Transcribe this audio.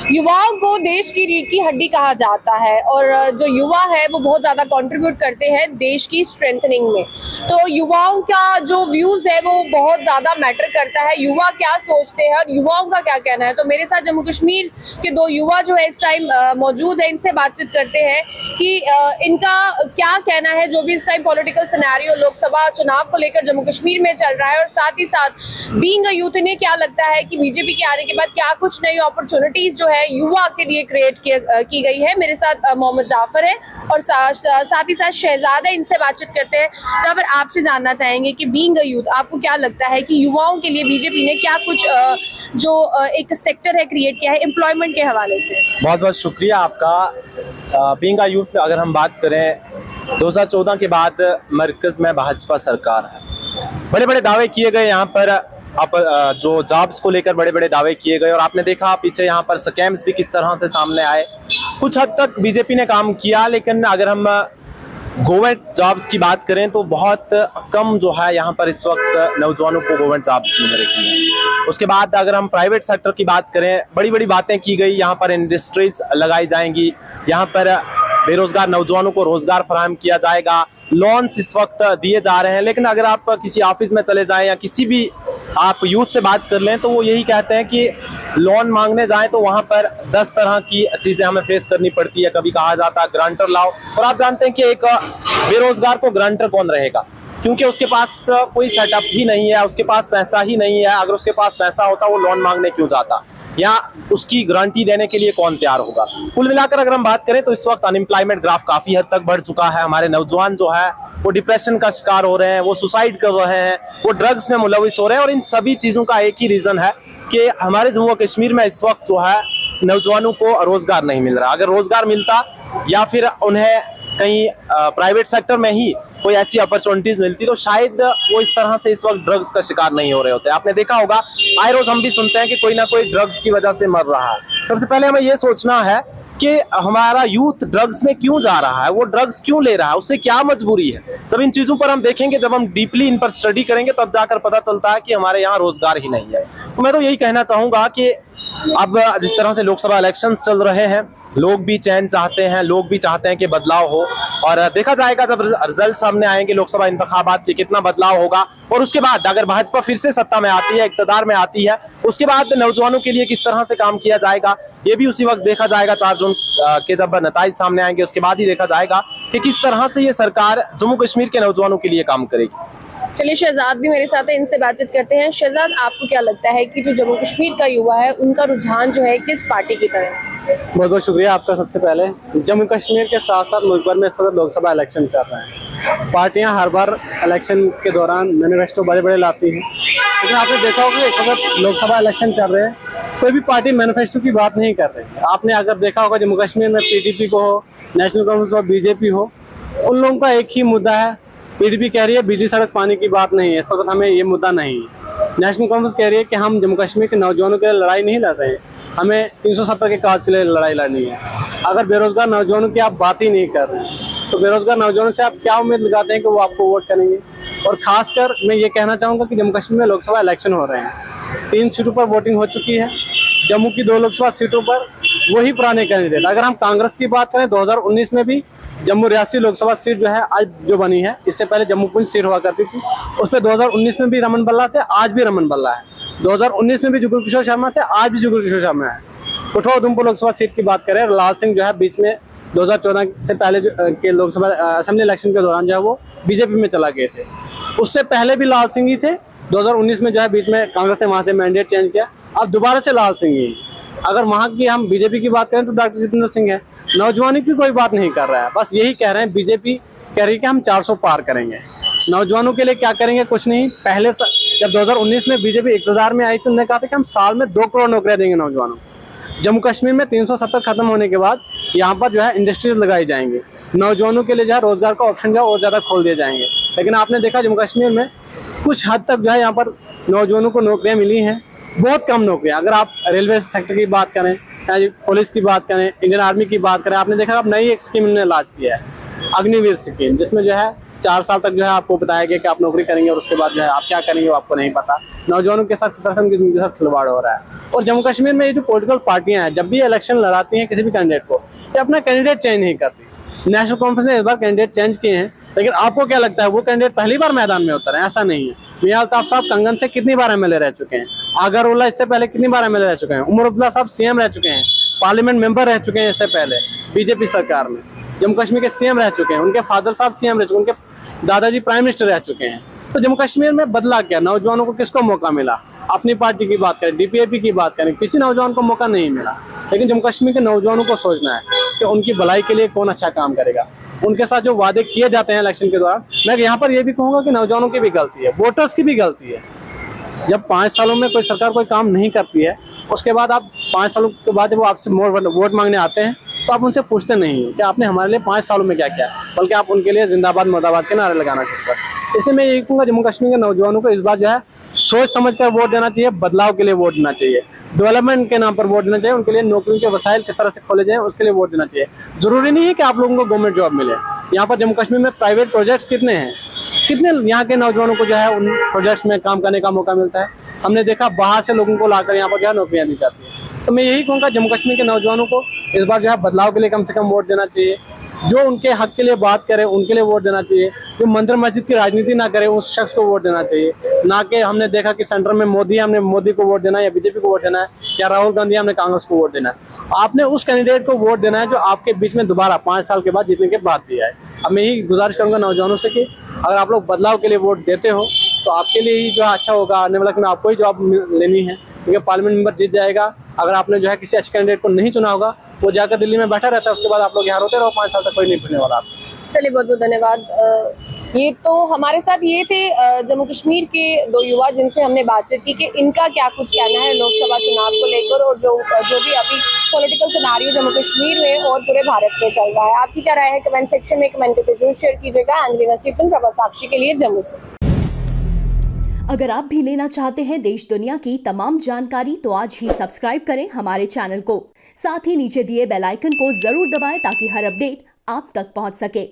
युवाओं को देश की रीढ़ की हड्डी कहा जाता है और जो युवा है वो बहुत ज़्यादा कंट्रीब्यूट करते हैं देश की स्ट्रेंथनिंग में। तो युवाओं का जो व्यूज़ है वो बहुत ज़्यादा मैटर करता है, युवा क्या सोचते हैं और युवाओं का क्या कहना है। तो मेरे साथ जम्मू कश्मीर के दो युवा जो है इस टाइम मौजूद है, इनसे बातचीत करते हैं कि इनका क्या कहना है जो भी इस टाइम पॉलिटिकल सिनेरियो लोकसभा चुनाव को लेकर जम्मू कश्मीर में चल रहा है, और साथ ही साथ बीइंग अ यूथ इन्हें क्या लगता है कि बीजेपी के आने के बाद क्या कुछ नई अपॉर्चुनिटीज जो है युवा के लिए क्रिएट की गई है। मेरे साथ मोहम्मद जाफर है और साथ ही साथ शहजाद है, इनसे बातचीत करते हैं। जाफर, आपसे जानना चाहेंगे कि बीइंग अ यूथ आपको क्या लगता है कि युवाओं के लिए बीजेपी ने क्या कुछ जो एक सेक्टर है क्रिएट किया है एम्प्लॉयमेंट के हवाले से? बहुत बहुत शुक्रिया आपका। बीइंग अ यूथ पे अगर हम बात करें, 2014 के बाद मरकज में भाजपा सरकार है, बड़े बड़े दावे किए गए यहाँ पर। आप जो जॉब्स को लेकर बड़े बड़े दावे किए गए और आपने देखा पीछे यहाँ पर स्कैम्स भी किस तरह से सामने आए। कुछ हद तक बीजेपी ने काम किया, लेकिन अगर हम गवर्नमेंट जॉब्स की बात करें तो बहुत कम जो है यहाँ पर इस वक्त नौजवानों को गवर्नमेंट जॉब्स मिल रही हैं। उसके बाद अगर हम प्राइवेट सेक्टर की बात करें, बड़ी बड़ी बातें की गई, यहाँ पर इंडस्ट्रीज लगाई जाएंगी, यहाँ पर बेरोजगार नौजवानों को रोजगार फराहम किया जाएगा, लोन्स इस वक्त दिए जा रहे हैं। लेकिन अगर आप किसी ऑफिस में चले जाएं या किसी भी आप यूथ से बात कर लें तो वो यही कहते हैं कि लोन मांगने जाएं तो वहां पर 10 तरह की चीजें हमें फेस करनी पड़ती है। कभी कहा जाता है ग्रांटर लाओ, और आप जानते हैं कि एक बेरोजगार को ग्रांटर कौन रहेगा, क्योंकि उसके पास कोई सेटअप ही नहीं है, उसके पास पैसा ही नहीं है। अगर उसके पास पैसा होता वो लोन मांगने क्यों जाता, या उसकी गारंटी देने के लिए कौन तैयार होगा। कुल मिलाकर अगर हम बात करें तो इस वक्त अनएम्प्लॉयमेंट ग्राफ काफी हद तक बढ़ चुका है। हमारे नौजवान जो है वो डिप्रेशन का शिकार हो रहे हैं, वो सुसाइड कर रहे हैं, वो ड्रग्स में मुलविस हो रहे हैं। और इन सभी चीजों का एक ही रीजन है कि हमारे जम्मू कश्मीर में इस वक्त जो है नौजवानों को रोजगार नहीं मिल रहा। अगर रोजगार मिलता या फिर उन्हें कहीं प्राइवेट सेक्टर में ही कोई ऐसी अपॉर्चुनिटीज मिलती तो शायद वो इस तरह से इस वक्त ड्रग्स का शिकार नहीं हो रहे होते। आपने देखा होगा आए रोज हम भी सुनते हैं कि कोई ना कोई ड्रग्स की वजह से मर रहा है। सबसे पहले हमें ये सोचना है कि हमारा यूथ ड्रग्स में क्यों जा रहा है, वो ड्रग्स क्यों ले रहा है, उससे क्या मजबूरी है। जब इन चीजों पर हम देखेंगे, जब हम डीपली इन पर स्टडी करेंगे, तब जाकर पता चलता है कि हमारे यहाँ रोजगार ही नहीं है। तो मैं तो यही कहना चाहूंगा कि अब जिस तरह से लोकसभा इलेक्शंस चल रहे हैं, लोग भी चैन चाहते हैं, लोग भी चाहते हैं कि बदलाव हो, और देखा जाएगा जब रिजल्ट सामने आएंगे लोकसभा इंतखाबात के कितना बदलाव होगा। और उसके बाद अगर भाजपा फिर से सत्ता में आती है, इक़्तिदार में आती है, उसके बाद नौजवानों के लिए किस तरह से काम किया जाएगा ये भी उसी वक्त देखा जाएगा। 4 जून के जब नतीजे सामने आएंगे उसके बाद ही देखा जाएगा कि किस तरह से ये सरकार जम्मू कश्मीर के नौजवानों के लिए काम करेगी। चलिए, शहजाद भी मेरे साथ है, इनसे बातचीत करते हैं। शहजाद, आपको क्या लगता है कि जो जम्मू कश्मीर का युवा है उनका रुझान जो है किस पार्टी की तरफ? बहुत बहुत शुक्रिया आपका। सबसे पहले जम्मू कश्मीर के साथ साथ मुल्क भर में इस वक्त लोकसभा इलेक्शन चल रहे हैं। पार्टियां हर बार इलेक्शन के दौरान मैनिफेस्टो बड़े बड़े लाती हैं, लेकिन आपने देखा होगा इस वक्त लोकसभा इलेक्शन चल रहे हैं, कोई भी पार्टी मैनिफेस्टो की बात नहीं कर रही। आपने अगर देखा होगा जम्मू कश्मीर में पीडीपी को हो, नेशनल कांफ्रेंस हो, बीजेपी हो, उन लोगों का एक ही मुद्दा है। पीडीपी कह रही है बिजली सड़क पानी की बात नहीं है, इस वक्त हमें ये मुद्दा नहीं है। नेशनल कांफ्रेंस कह रही है कि हम जम्मू कश्मीर के नौजवानों के लिए लड़ाई नहीं लड़ रहे हैं, हमें 370 के काज के लिए लड़ाई लड़नी है। अगर बेरोजगार नौजवानों की आप बात ही नहीं कर रहे हैं तो बेरोजगार नौजवानों से आप क्या उम्मीद लगाते हैं कि वो आपको वोट करेंगे। और खासकर मैं ये कहना चाहूँगा कि जम्मू कश्मीर में लोकसभा इलेक्शन हो रहे हैं, 3 सीटों पर वोटिंग हो चुकी है। जम्मू की 2 लोकसभा सीटों पर वही पुराने कैंडिडेट। अगर हम कांग्रेस की बात करें, 2019 में भी जम्मू रियासी लोकसभा सीट जो है आज जो बनी है, इससे पहले जम्मू पुंछ सीट हुआ करती थी, उस पर 2019 में भी रमन बल्ला थे, आज भी रमन बल्ला है। 2019 में भी जुगल किशोर शर्मा थे, आज भी जुगल किशोर शर्मा है। कठुआ उधमपुर लोकसभा सीट की बात करें, लाल सिंह जो है बीच में 2014 से पहले के लोकसभा असेंबली इलेक्शन के दौरान जो है वो बीजेपी में चला गए थे। उससे पहले भी लाल सिंह ही थे। 2019 में जो है बीच में कांग्रेस ने वहां से मैंडेट चेंज किया, अब दोबारा से लाल सिंह ही। अगर वहां की हम बीजेपी की बात करें तो डॉक्टर जितेंद्र सिंह है। नौजवानों की कोई बात नहीं कर रहा है, बस यही कह रहे हैं, बीजेपी कह रही है कि हम 400 पार करेंगे। नौजवानों के लिए क्या करेंगे, कुछ नहीं। पहले जब 2019 में बीजेपी इक़्तिदार में आई तो उन्होंने कहा था कि हम साल में 2 करोड़ नौकरियां देंगे नौजवानों को। जम्मू कश्मीर में 370 खत्म होने के बाद यहाँ पर जो है इंडस्ट्रीज लगाई जाएंगी, नौजवानों के लिए जो है रोजगार का ऑप्शन जो है और ज्यादा खोल दिए जाएंगे। लेकिन आपने देखा जम्मू कश्मीर में कुछ हद तक जो है यहाँ पर नौजवानों को नौकरियां मिली हैं, बहुत कम नौकरियां। अगर आप रेलवे सेक्टर की बात करें, पुलिस की बात करें, इंडियन आर्मी की बात करें, आपने देखा अब नई एक स्कीम ने लॉन्च किया है, अग्निवीर स्कीम, जिसमें जो है 4 साल तक जो है आपको बताया गया कि आप नौकरी करेंगे और उसके बाद जो है आप क्या करेंगे वो आपको नहीं पता। नौजवानों के साथ किस तरह से उनकी जिंदगी के साथ खिलवाड़ हो रहा है। और जम्मू कश्मीर में ये जो पॉलिटिकल पार्टियां हैं, जब भी इलेक्शन लड़ाती हैं किसी भी कैंडिडेट को, ये अपना कैंडिडेट चेंज नहीं करती। नेशनल कॉन्फ्रेंस ने इस बार कैंडिडेट चेंज किए हैं, लेकिन आपको क्या लगता है वो कैंडिडेट पहली बार मैदान में उतरे हैं? ऐसा नहीं है। मियां अल्ताफ साहब कंगन से कितनी बार एमएलए रह चुके हैं, अगरउल्ला इससे पहले कितनी बार एमएलए रह चुके हैं, उमर अब्दुल्ला साहब सीएम रह चुके हैं, पार्लियामेंट मेंबर रह चुके हैं इससे पहले बीजेपी सरकार में, जम्मू कश्मीर के सीएम रह चुके हैं, उनके फादर साहब सीएम रह चुके हैं, उनके दादाजी प्राइम मिनिस्टर रह चुके हैं। तो जम्मू कश्मीर में बदला क्या? नौजवानों को किसको मौका मिला? अपनी पार्टी की बात करें, डीपीएपी की बात करें, किसी नौजवान को मौका नहीं मिला। लेकिन जम्मू कश्मीर के नौजवानों को सोचना है कि उनकी भलाई के लिए कौन अच्छा काम करेगा। उनके साथ जो वादे किए जाते हैं इलेक्शन के दौरान, मैं यहाँ पर यह भी कहूंगा कि नौजवानों की भी गलती है, वोटर्स की भी गलती है। जब 5 सालों में कोई सरकार कोई काम नहीं करती है, उसके बाद आप 5 सालों के बाद जब वो आपसे वोट मांगने आते हैं तो आप उनसे पूछते नहीं कि आपने हमारे लिए 5 सालों में क्या किया, बल्कि आप उनके लिए जिंदाबाद मुर्दाबाद के नारे लगाना शुरू करते। इसलिए मैं यही कहूँगा जम्मू कश्मीर के नौजवानों को इस बार जो है सोच समझ कर वोट देना चाहिए, बदलाव के लिए वोट देना चाहिए, डेवलपमेंट के नाम पर वोट देना चाहिए, उनके लिए नौकरियों के वसाइल किस तरह से खोले जाएं उसके लिए वोट देना चाहिए। जरूरी नहीं है कि आप लोगों को गवर्नमेंट जॉब मिले। यहाँ पर जम्मू कश्मीर में प्राइवेट प्रोजेक्ट्स कितने हैं, कितने यहाँ के नौजवानों को जो है उन प्रोजेक्ट्स में काम करने का मौका मिलता है। हमने देखा बाहर से लोगों को लाकर यहाँ पर जो है नौकरियाँ दी जाती है। तो मैं यही कहूँगा जम्मू कश्मीर के नौजवानों को इस बार जो है बदलाव के लिए कम से कम वोट देना चाहिए। जो उनके हक के लिए बात करे उनके लिए वोट देना चाहिए। जो मंदिर मस्जिद की राजनीति ना करे उस शख्स को वोट देना चाहिए। ना कि हमने देखा कि सेंटर में मोदी, हमने मोदी को वोट देना है या बीजेपी को वोट देना है या राहुल गांधी, हमने कांग्रेस को वोट देना है। आपने उस कैंडिडेट को वोट देना है जो आपके बीच में दोबारा 5 साल के बाद जीतने के बाद दिया है। अब मैं यही गुजारिश करूंगा नौजवानों से कि अगर आप लोग बदलाव के लिए वोट देते हो तो आपके लिए ही जो अच्छा होगा। आने वाले में आपको ही जॉब लेनी है, क्योंकि पार्लियामेंट मेंबर जीत जाएगा। अगर आपने जो है किसी अच्छे कैंडिडेट को नहीं चुना होगा, वो जाकर दिल्ली में बैठा रहता है, उसके बाद आप लोग यहाँ होते रहो, 5 साल तक कोई नहीं पूछने वाला आपको। चलिए, बहुत बहुत धन्यवाद। ये तो हमारे साथ ये थे जम्मू कश्मीर के 2 युवा जिनसे हमने बातचीत की कि इनका क्या कुछ कहना है लोकसभा चुनाव को लेकर और जो भी अभी पॉलिटिकल सिनेरियो जम्मू कश्मीर में और पूरे भारत में चल रहा है। आपकी क्या राय है कमेंट सेक्शन में कमेंट करके जरूर शेयर कीजिएगा। एंजेलिना स्टीफन, प्रभा साक्षी के लिए जम्मू से। अगर आप भी लेना चाहते हैं देश दुनिया की तमाम जानकारी तो आज ही सब्सक्राइब करें हमारे चैनल को। साथ ही नीचे दिए बेल आइकन को जरूर दबाएं ताकि हर अपडेट आप तक पहुंच सके।